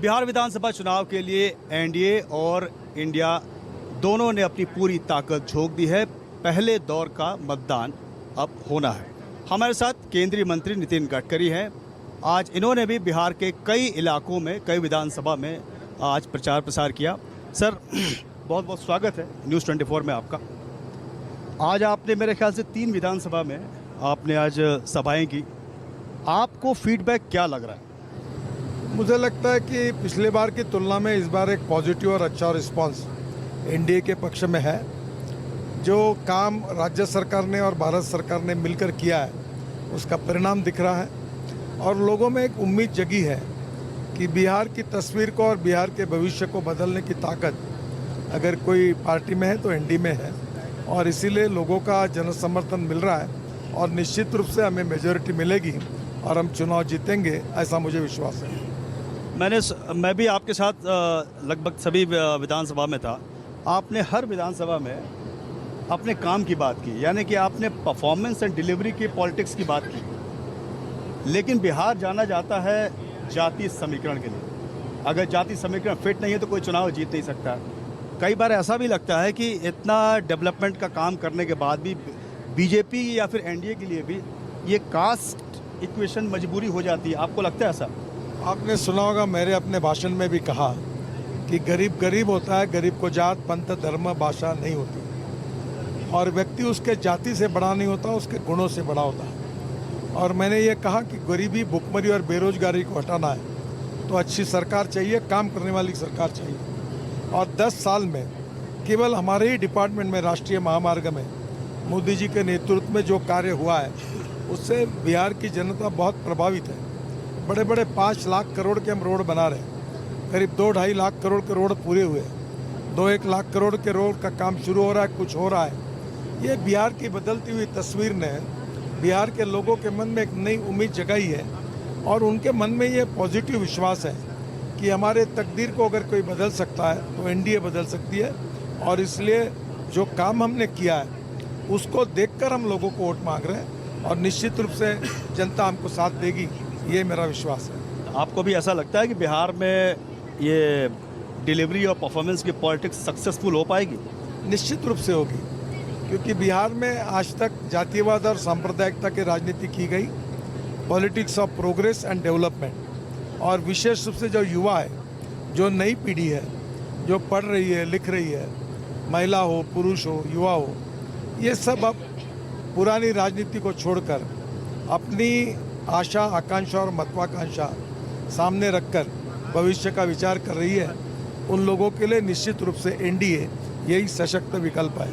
बिहार विधानसभा चुनाव के लिए एनडीए और इंडिया दोनों ने अपनी पूरी ताकत झोंक दी है। पहले दौर का मतदान अब होना है। हमारे साथ केंद्रीय मंत्री नितिन गडकरी हैं। आज इन्होंने भी बिहार के कई इलाकों में, कई विधानसभा में आज प्रचार प्रसार किया। सर, बहुत बहुत स्वागत है न्यूज़ 24 में आपका। आज आपने मेरे ख्याल से 3 विधानसभा में आपने आज सभाएं की। आपको फीडबैक क्या लग रहा है? मुझे लगता है कि पिछले बार की तुलना में इस बार एक पॉजिटिव और अच्छा रिस्पांस एनडीए के पक्ष में है। जो काम राज्य सरकार ने और भारत सरकार ने मिलकर किया है उसका परिणाम दिख रहा है और लोगों में एक उम्मीद जगी है कि बिहार की तस्वीर को और बिहार के भविष्य को बदलने की ताकत अगर कोई पार्टी में है तो एनडीए में है और इसीलिए लोगों का जन समर्थन मिल रहा है और निश्चित रूप से हमें मेजॉरिटी मिलेगी और हम चुनाव जीतेंगे, ऐसा मुझे विश्वास है। मैं भी आपके साथ लगभग सभी विधानसभा में था। आपने हर विधानसभा में अपने काम की बात की, यानी कि आपने परफॉर्मेंस एंड डिलीवरी की पॉलिटिक्स की बात की। लेकिन बिहार जाना जाता है जातीय समीकरण के लिए। अगर जातीय समीकरण फिट नहीं है तो कोई चुनाव जीत नहीं सकता। कई बार ऐसा भी लगता है कि इतना डेवलपमेंट का काम करने के बाद भी बीजेपी या फिर एनडीए के लिए भी ये कास्ट इक्वेशन मजबूरी हो जाती है। आपको लगता है ऐसा? आपने सुना होगा, मेरे अपने भाषण में भी कहा कि गरीब गरीब होता है, गरीब को जात पंथ धर्म भाषा नहीं होती और व्यक्ति उसके जाति से बड़ा नहीं होता, उसके गुणों से बड़ा होता है। और मैंने ये कहा कि गरीबी, भुखमरी और बेरोजगारी को हटाना है तो अच्छी सरकार चाहिए, काम करने वाली सरकार चाहिए। और 10 साल में केवल हमारे ही डिपार्टमेंट में, राष्ट्रीय महामार्ग में मोदी जी के नेतृत्व में जो कार्य हुआ है उससे बिहार की जनता बहुत प्रभावित है। बड़े बड़े 5 लाख करोड़ के हम रोड बना रहे हैं, करीब 2-2.5 लाख करोड़ के रोड पूरे हुए, 2-1 लाख करोड़ के रोड का काम शुरू हो रहा है, कुछ हो रहा है। ये बिहार की बदलती हुई तस्वीर ने बिहार के लोगों के मन में एक नई उम्मीद जगाई है और उनके मन में ये पॉजिटिव विश्वास है कि हमारे तकदीर को अगर कोई बदल सकता है तो एनडीए बदल सकती है। और इसलिए जो काम हमने किया है उसको देखकर हम लोगों को वोट मांग रहे हैं और निश्चित रूप से जनता हमको साथ देगी, ये मेरा विश्वास है। आपको भी ऐसा लगता है कि बिहार में ये डिलीवरी और परफॉर्मेंस की पॉलिटिक्स सक्सेसफुल हो पाएगी? निश्चित रूप से होगी, क्योंकि बिहार में आज तक जातीयवाद और सांप्रदायिकता की राजनीति की गई, politics of progress and development. और विशेष रूप से जो युवा है, जो नई पीढ़ी है, जो पढ़ रही है, लिख रही है, महिला हो, पुरुष हो, युवा हो, ये सब अब पुरानी राजनीति को छोड़कर अपनी आशा, आकांक्षा और महत्वाकांक्षा सामने रखकर भविष्य का विचार कर रही है। उन लोगों के लिए निश्चित रूप से एनडीए यही सशक्त विकल्प है।